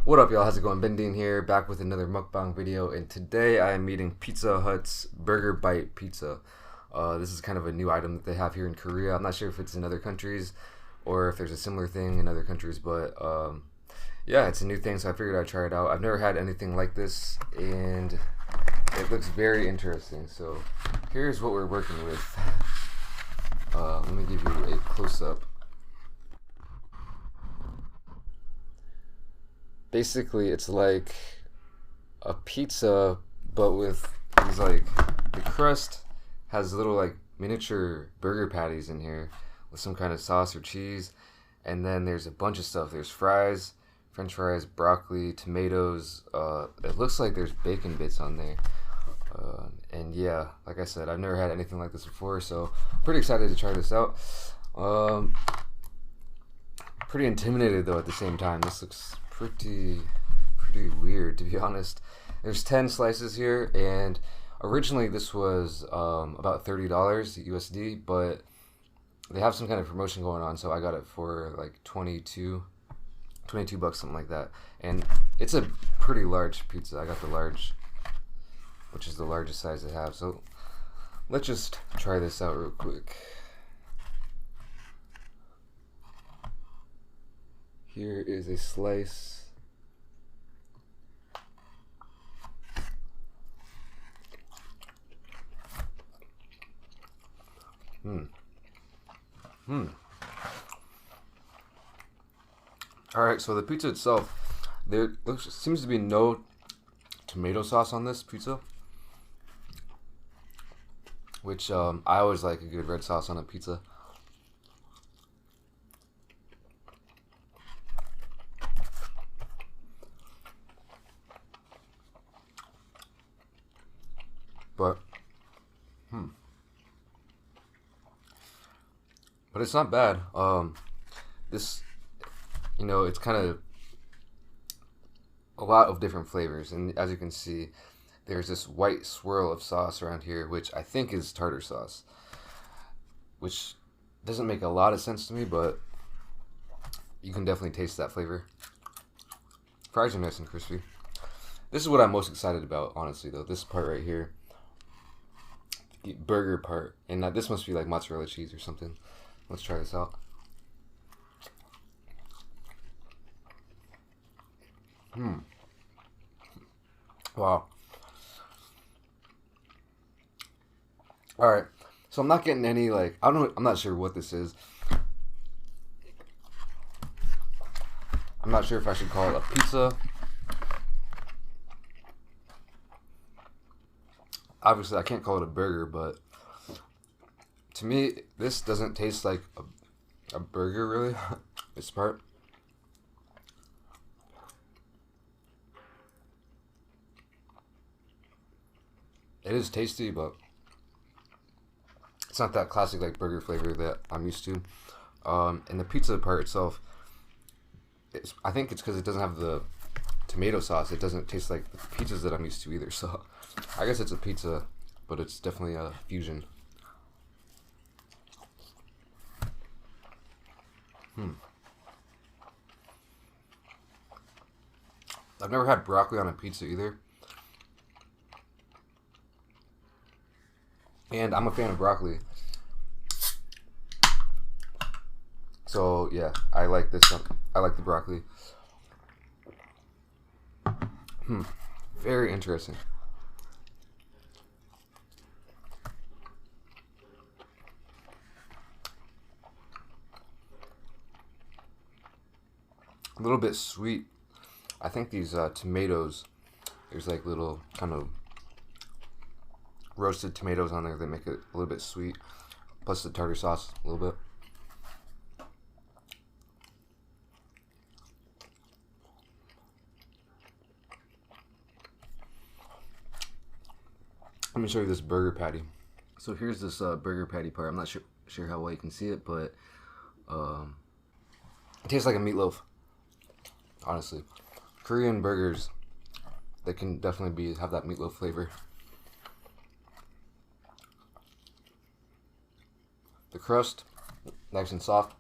What up, y'all? How's it going? BenDeen here, back with another mukbang video, and today I am eating Pizza Hut's Burger Bite Pizza. This is kind of a new item that they have here in Korea. I'm not sure if it's in other countries or if there's a similar thing in other countries, but yeah, it's a new thing, so I figured I'd try it out. I've never had anything like this, and it looks very interesting. So here's what we're working with. Let me give you a close-up. Basically, it's like a pizza, but with these, like, the crust has little, like, miniature burger patties in here with some kind of sauce or cheese, and then there's a bunch of stuff. There's fries, french fries, broccoli, tomatoes. It looks like there's bacon bits on there. And yeah, like I said, I've never had anything like this before, so I'm pretty excited to try this out. Pretty intimidated though at the same time. This looks pretty weird, to be honest. There's 10 slices here, and originally this was about $30 USD, but they have some kind of promotion going on, so I got it for like 22 bucks, something like that. And it's a pretty large pizza. I got the large, which is the largest size they have. So let's just try this out real quick. Here is a slice. Alright, so the pizza itself, there seems to be no tomato sauce on this pizza, which I always like a good red sauce on a pizza. But but it's not bad. This, it's kind of a lot of different flavors, and as you can see, there's this white swirl of sauce around here, which I think is tartar sauce, which doesn't make a lot of sense to me, but you can definitely taste that flavor. Fries are nice and crispy. This is what I'm most excited about, honestly, though. This part right here, the burger part, and this must be like mozzarella cheese or something. Let's try this out. Wow. All right. So I'm not getting any, like, I'm not sure what this is. I'm not sure if I should call it a pizza. Obviously, I can't call it a burger, but to me, this doesn't taste like a burger, really. This part. It is tasty, but it's not that classic, like, burger flavor that I'm used to. And the pizza part itself, I think it's because it doesn't have the tomato sauce. It doesn't taste like the pizzas that I'm used to either. So I guess it's a pizza, but it's definitely a fusion. I've never had broccoli on a pizza either, and I'm a fan of broccoli. So yeah, I like this one. I like the broccoli. Very interesting. A little bit sweet. I think these tomatoes, there's like little kind of roasted tomatoes on there that make it a little bit sweet. Plus the tartar sauce a little bit. Let me show you this burger patty. So here's this burger patty part. I'm not sure how well you can see it, but it tastes like a meatloaf. Honestly, Korean burgers, they can definitely have that meatloaf flavor. The crust, nice and soft.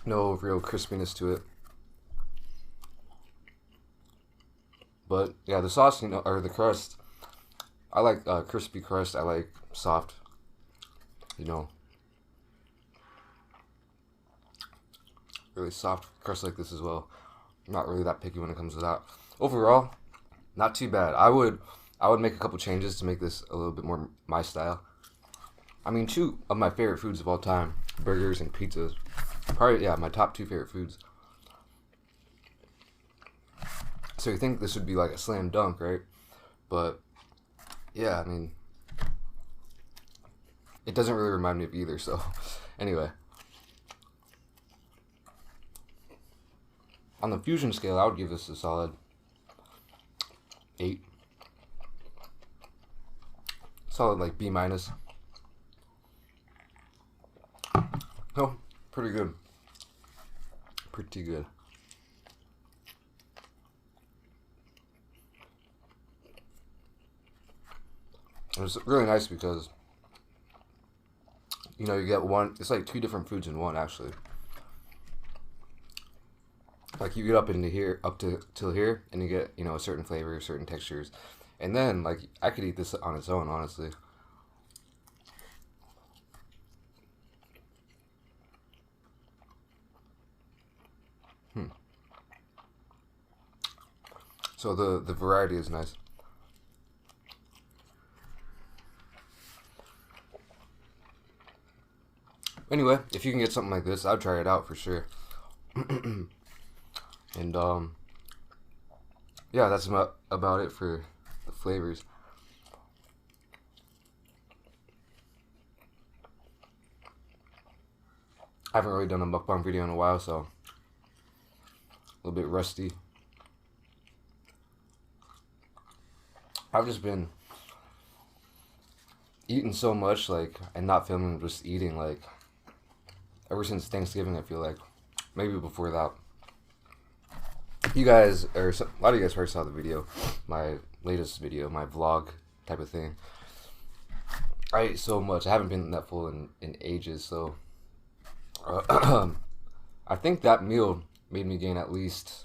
No real crispiness to it. But yeah, the sauce, you know, or the crust, I like crispy crust. I like soft, you know, really soft crust like this as well. I'm not really that picky when it comes to that. Overall, not too bad. I would make a couple changes to make this a little bit more my style. I mean, two of my favorite foods of all time, burgers and pizzas. Probably, yeah, my top two favorite foods. So you think this would be like a slam dunk, right? But yeah, I mean, it doesn't really remind me of either. So anyway, on the fusion scale, I would give this a solid 8. Solid like B minus. No, pretty good. Pretty good. It was really nice because, you know, you get one, it's like 2 different foods in one actually. Like you get up into here, up to till here, and you get, you know, a certain flavor, certain textures. And then, like, I could eat this on its own, honestly. So the variety is nice. Anyway, if you can get something like this, I'd try it out for sure. And yeah, that's about it for the flavors. I haven't really done a mukbang video in a while, so a little bit rusty. I've just been eating so much, like, and not filming, just eating, like, ever since Thanksgiving, I feel like. Maybe before that. You guys, or a lot of you guys probably saw the video, my latest video, my vlog type of thing. I ate so much. I haven't been that full in ages, so I think that meal made me gain at least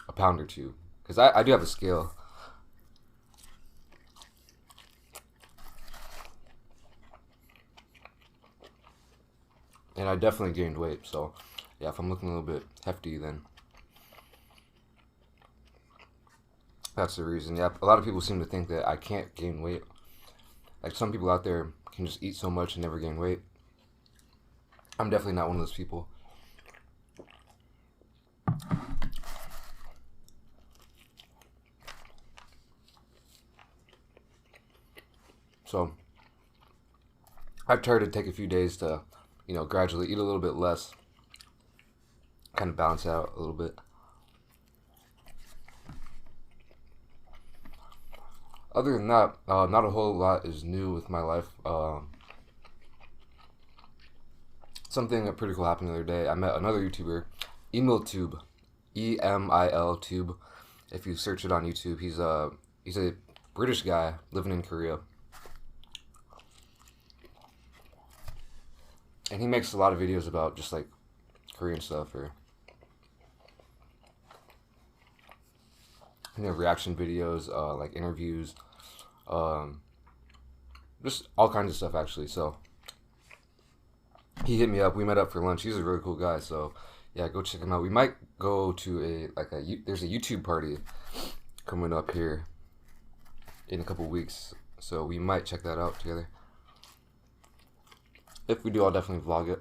a pound or 2. Because I do have a scale. And I definitely gained weight, so yeah, if I'm looking a little bit hefty, then that's the reason. Yeah, a lot of people seem to think that I can't gain weight. Like, some people out there can just eat so much and never gain weight. I'm definitely not one of those people. So I've tried to take a few days to, you know, gradually eat a little bit less, kind of balance out a little bit. Other than that, not a whole lot is new with my life. Something pretty cool happened the other day. I met another YouTuber, EmilTube, EMIL Tube. If you search it on YouTube, he's a British guy living in Korea, and he makes a lot of videos about just like Korean stuff, or, you know, reaction videos, like interviews, just all kinds of stuff actually. So he hit me up. We met up for lunch. He's a really cool guy. So yeah, go check him out. We might go to there's a YouTube party coming up here in a couple weeks, so we might check that out together. If we do, I'll definitely vlog it.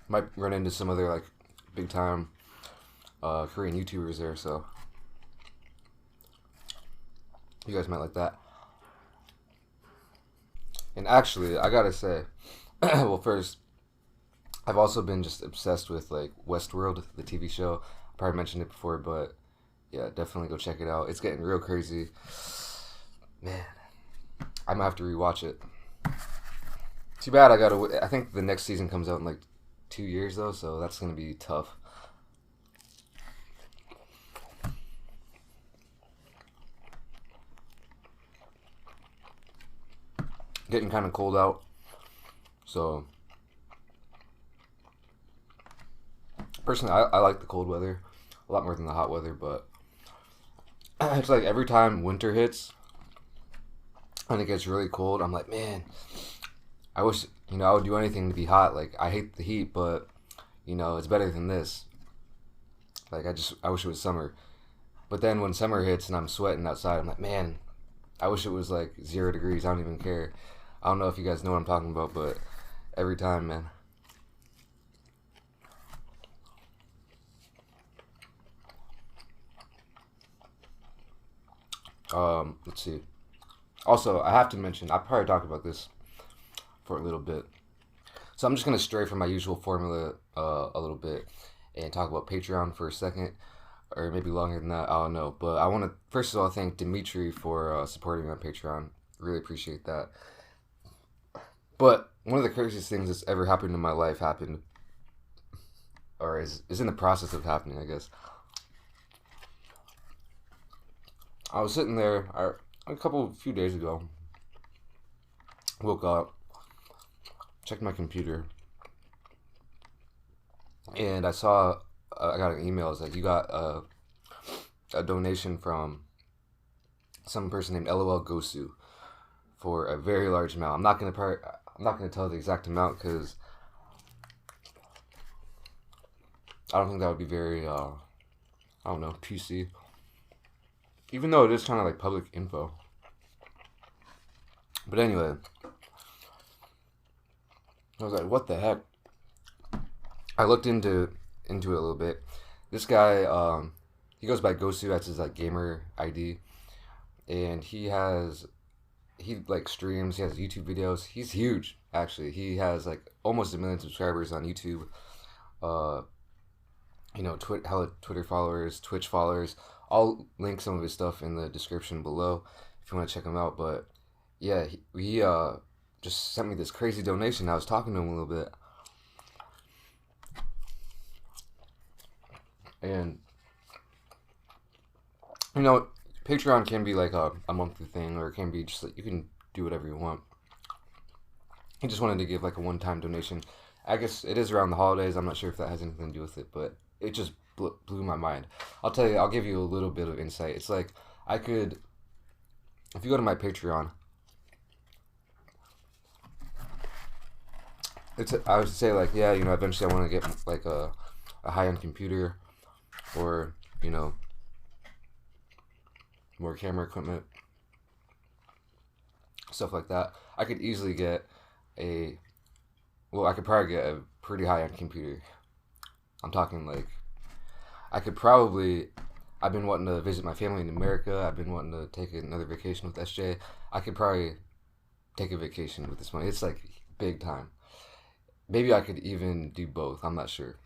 Might run into some other like big time Korean YouTubers there, so you guys might like that. And actually, I gotta say, well, first, I've also been just obsessed with like Westworld, the TV show. I probably mentioned it before, but yeah, definitely go check it out. It's getting real crazy. Man, I might have to rewatch it. Too bad I think the next season comes out in like 2 years though, so that's gonna be tough. getting kind of cold out. So personally, I like the cold weather a lot more than the hot weather, but it's like every time winter hits and it gets really cold, I'm like, man, I wish, I would do anything to be hot. Like, I hate the heat, but, it's better than this. Like, I wish it was summer. But then when summer hits and I'm sweating outside, I'm like, man, I wish it was like 0 degrees. I don't even care. I don't know if you guys know what I'm talking about, but every time, man. Let's see. Also, I have to mention, I probably talked about this for a little bit. So I'm just going to stray from my usual formula a little bit and talk about Patreon for a second, or maybe longer than that, I don't know. But I want to, first of all, thank Dimitri for supporting me on Patreon. Really appreciate that. But one of the craziest things that's ever happened in my life happened, or is in the process of happening, I guess. I was sitting there a few days ago, woke up, checked my computer, and I got an email. It's like, you got a donation from some person named LOL Gosu for a very large amount. I'm not gonna tell the exact amount because I don't think that would be very I don't know, PC. Even though it is kind of like public info. But anyway, I was like, what the heck? I looked into it a little bit. This guy, he goes by Gosu. That's his like gamer ID, and he like streams. He has YouTube videos. He's huge, actually. He has like almost 1 million subscribers on YouTube. Hella Twitter followers, Twitch followers. I'll link some of his stuff in the description below if you want to check him out. But yeah, he just sent me this crazy donation. I was talking to him a little bit, and Patreon can be like a monthly thing, or it can be just like you can do whatever you want. He just wanted to give like a one-time donation. I guess it is around the holidays. I'm not sure if that has anything to do with it, but it just blew my mind. I'll give you a little bit of insight. It's like, if you go to my Patreon, I would say like, yeah, eventually I want to get like a high-end computer, or more camera equipment, stuff like that. I could easily get I could probably get a pretty high-end computer. I'm talking like, I've been wanting to visit my family in America. I've been wanting to take another vacation with SJ. I could probably take a vacation with this money. It's like big time. Maybe I could even do both. I'm not sure.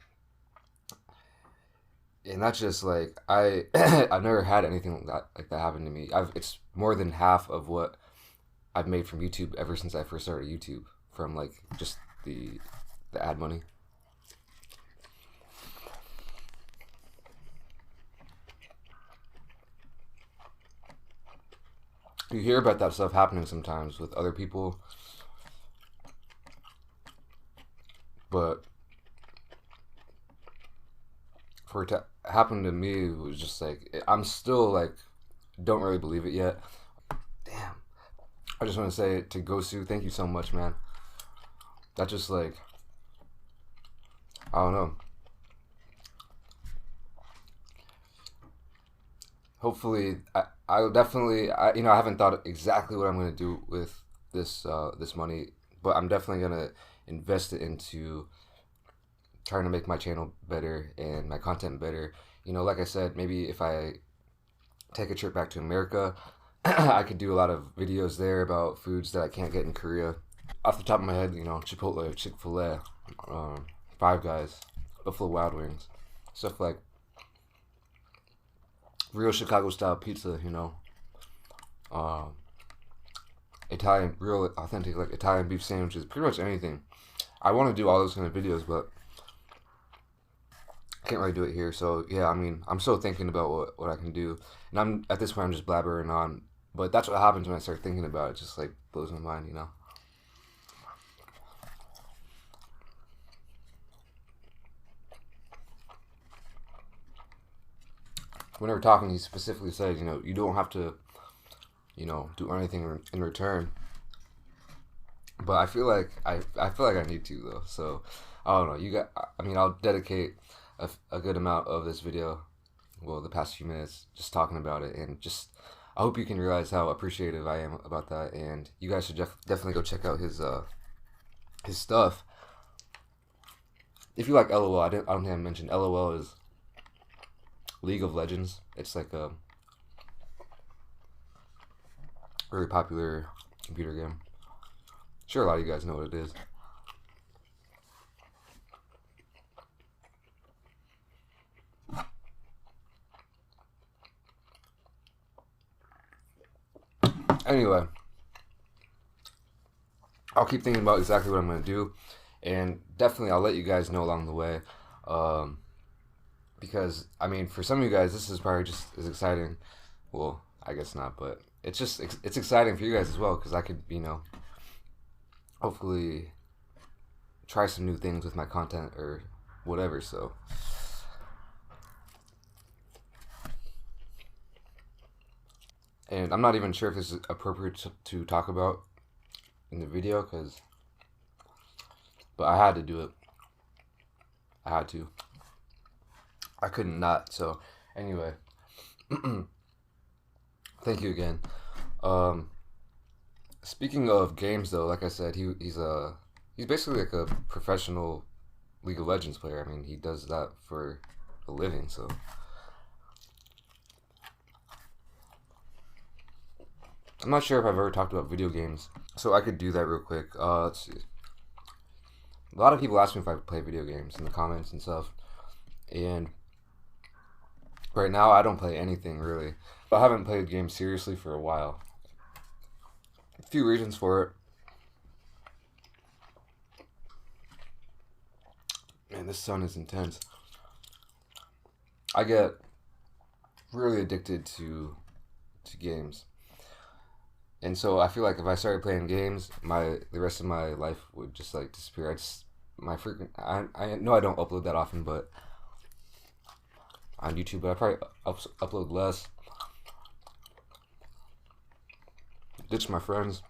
And that's just like, I've never had anything like that happen to me. It's more than half of what I've made from YouTube ever since I first started YouTube, from like just the ad money. You hear about that stuff happening sometimes with other people, but for it to happen to me, it was just like, I'm still like, don't really believe it yet. Damn. I just want to say to Gosu, thank you so much, man. That just like, I don't know. Hopefully, I definitely, I haven't thought exactly what I'm going to do with this money, but I'm definitely going to invest it into trying to make my channel better and my content better. Like I said, maybe if I take a trip back to America, I could do a lot of videos there about foods that I can't get in Korea. Off the top of my head, Chipotle, Chick-fil-A, Five Guys, Buffalo Wild Wings, stuff like real Chicago style pizza, Italian, real authentic like Italian beef sandwiches, pretty much anything. I want to do all those kind of videos, but I can't really do it here. So yeah, I'm still thinking about what I can do, and I'm at this point I'm just blabbering on. But that's what happens when I start thinking about it. It just like blows my mind, when they were talking, he specifically said, you don't have to, do anything in return. But I feel like I feel like I need to though. So I don't know. I'll dedicate a good amount of this video, well, the past few minutes, just talking about it, and just I hope you can realize how appreciative I am about that. And you guys should definitely go check out his stuff. If you like LOL, I don't think I mentioned LOL is League of Legends. It's like a very popular computer game. Sure, a lot of you guys know what it is. Anyway, I'll keep thinking about exactly what I'm going to do, and definitely I'll let you guys know along the way, because, I mean, for some of you guys, this is probably just as exciting. Well, I guess not, but it's exciting for you guys as well, because I could, hopefully try some new things with my content or whatever. So and I'm not even sure if this is appropriate to talk about in the video, but I had to do it. I had to. I couldn't not. So anyway, thank you again. Speaking of games, though, like I said, he's basically like a professional League of Legends player. I mean, he does that for a living. So I'm not sure if I've ever talked about video games, so I could do that real quick. Let's see. A lot of people ask me if I play video games in the comments and stuff, and right now I don't play anything really. I haven't played games seriously for a while. A few reasons for it. Man, this sun is intense. I get really addicted to games. And so I feel like if I started playing games, the rest of my life would just like disappear. I know I don't upload that often, but on YouTube, but I probably upload less. Ditch my friends.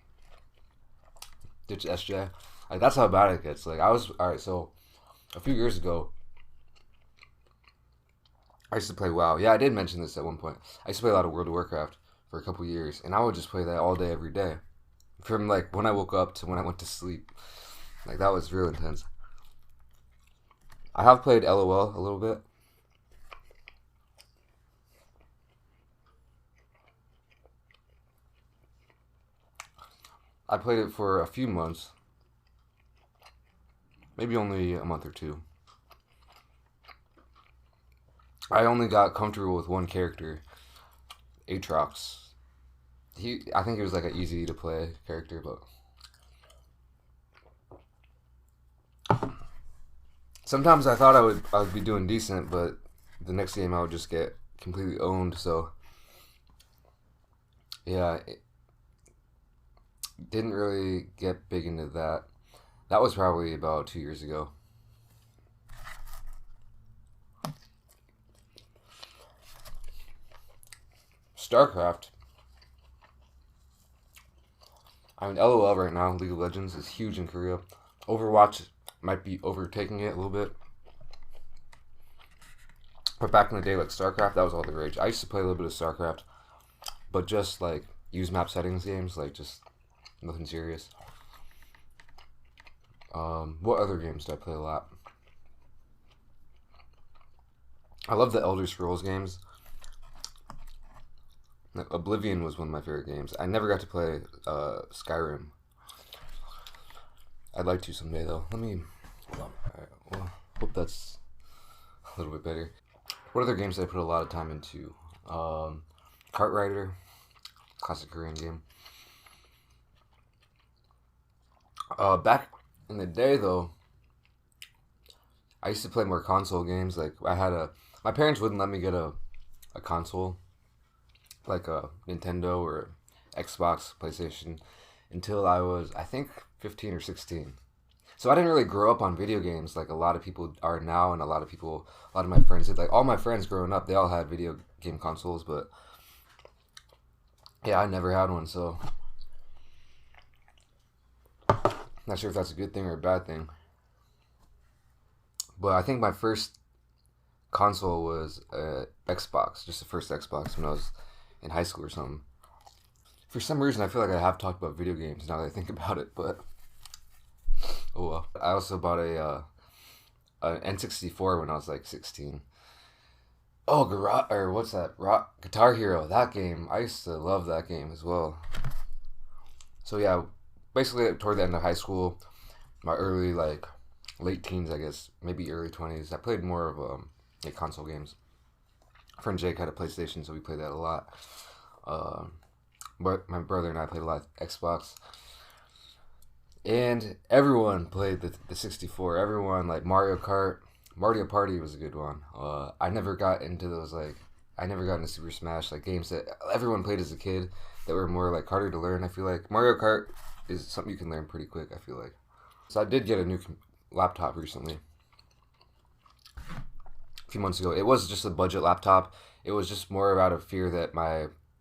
Ditch SJ. Like, that's how bad it gets. Like, alright, so a few years ago, I used to play WoW. Yeah, I did mention this at one point. I used to play a lot of World of Warcraft for a couple years, and I would just play that all day, every day. From like when I woke up to when I went to sleep. Like, that was real intense. I have played LOL a little bit. I played it for a few months. Maybe only a month or two. I only got comfortable with one character, Aatrox. I think he was like an easy to play character, but sometimes I thought I would be doing decent, but the next game I would just get completely owned. So yeah, didn't really get big into that. That was probably about 2 years ago. StarCraft. I mean, LOL right now, League of Legends, is huge in Korea. Overwatch might be overtaking it a little bit. But back in the day, like StarCraft, that was all the rage. I used to play a little bit of StarCraft, but just like use map settings games, like just nothing serious. What other games do I play a lot? I love the Elder Scrolls games. Oblivion was one of my favorite games. I never got to play Skyrim. I'd like to someday, though. Alright, well, hope that's a little bit better. What other games did I put a lot of time into? Kart Rider, classic Korean game. Back in the day, though, I used to play more console games. Like, my parents wouldn't let me get a console, like a Nintendo or Xbox, PlayStation, until I was, I think, 15 or 16. So I didn't really grow up on video games like a lot of people are now, and a lot of my friends did. Like all my friends growing up, they all had video game consoles, but yeah, I never had one, so not sure if that's a good thing or a bad thing. But I think my first console was Xbox, just the first Xbox when I was in high school or something. For some reason, I feel like I have talked about video games now that I think about it, but oh well. I also bought a N64 when I was like 16. Oh, what's that? Guitar Hero. That game. I used to love that game as well. So yeah, basically toward the end of high school, my early like late teens, I guess, maybe early 20s, I played more of like console games. Friend Jake had a PlayStation, so we played that a lot. But my brother and I played a lot of Xbox. And everyone played the 64. Everyone, like Mario Kart. Mario Party was a good one. I never got into those, like, I never got into Super Smash, like games that everyone played as a kid that were more like harder to learn, I feel like. Mario Kart is something you can learn pretty quick, I feel like. So I did get a new laptop recently. A few months ago. It was just a budget laptop. It was just more out of fear that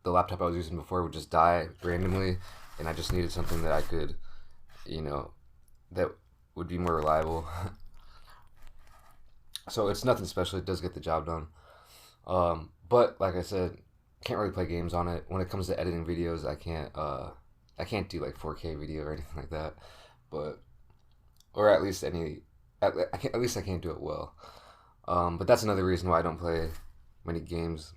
the laptop I was using before would just die randomly, and I just needed something that I could, that would be more reliable. So it's nothing special. It does get the job done. But like I said, can't really play games on it. When it comes to editing videos, I can't do like 4K video or anything like that. But or at least at least I can't do it well. But that's another reason why I don't play many games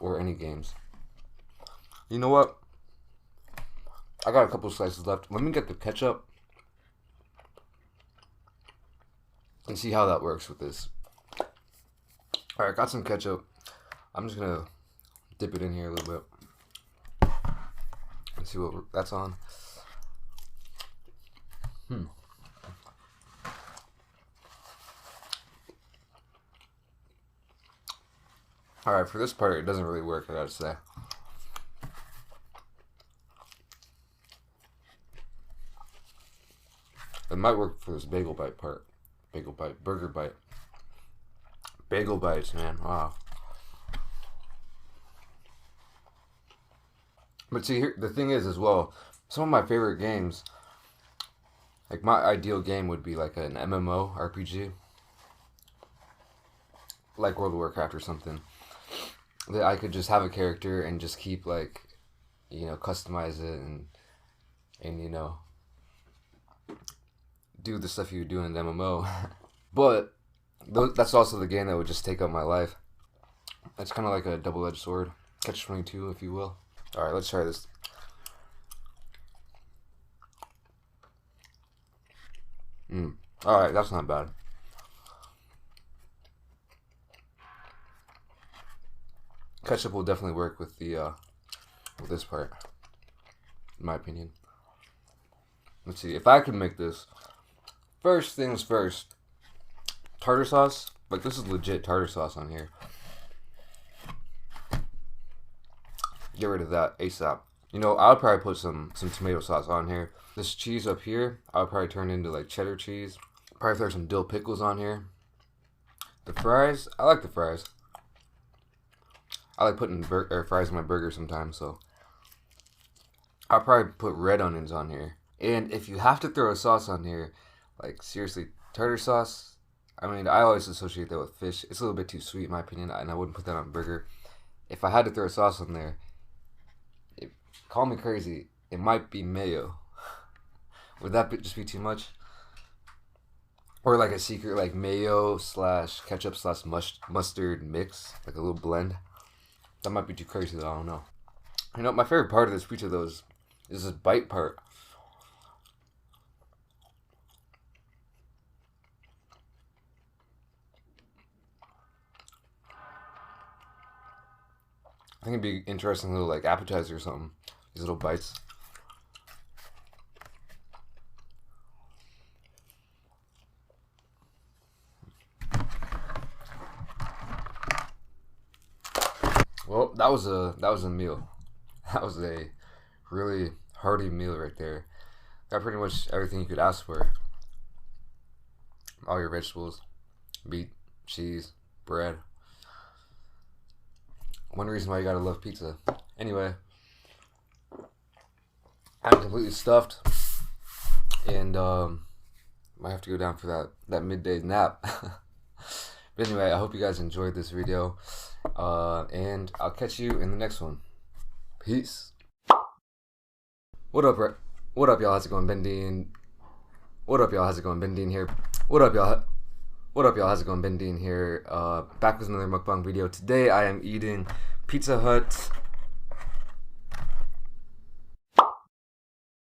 or any games. You know what? I got a couple slices left. Let me get the ketchup and see how that works with this. Alright, got some ketchup. I'm just gonna dip it in here a little bit and see what that's on. Alright, for this part, it doesn't really work, I gotta say. It might work for this bagel bite part. Bagel bite, burger bite. Bagel bites, man, wow. But see, here, the thing is as well, some of my favorite games, like my ideal game would be like an MMO RPG. Like World of Warcraft or something. That I could just have a character and just keep like, customize it and do the stuff you would do in an MMO. But that's also the game that would just take up my life. It's kind of like a double-edged sword. Catch-22, if you will. Alright, let's try this. Alright, that's not bad. Ketchup will definitely work with with this part, in my opinion. Let's see, if I could make this, first things first, tartar sauce, like this is legit tartar sauce on here. Get rid of that ASAP. I would probably put some tomato sauce on here. This cheese up here, I would probably turn into like cheddar cheese. Probably throw some dill pickles on here. The fries, I like the fries. I like putting fries in my burger sometimes, so I'll probably put red onions on here. And if you have to throw a sauce on here, like seriously, tartar sauce, I mean, I always associate that with fish. It's a little bit too sweet in my opinion, and I wouldn't put that on a burger. If I had to throw a sauce on there, call me crazy, it might be mayo. Would that just be too much? Or like a secret like mayo / ketchup / mustard mix, like a little blend. That might be too crazy though, I don't know. My favorite part of this pizza though is this bite part. I think it'd be interesting little like appetizer or something. These little bites. Well, that was a meal. That was a really hearty meal right there. got pretty much everything you could ask for. All your vegetables, meat, cheese, bread. One reason why you gotta love pizza. Anyway, I'm completely stuffed, and might have to go down for that midday nap. But anyway, I hope you guys enjoyed this video, and I'll catch you in the next one. Peace. What up, y'all? How's it going, BenDeen? What up, y'all? How's it going, BenDeen here? What up, y'all? What up, y'all? How's it going, BenDeen here? Back with another mukbang video. Today I am eating Pizza Hut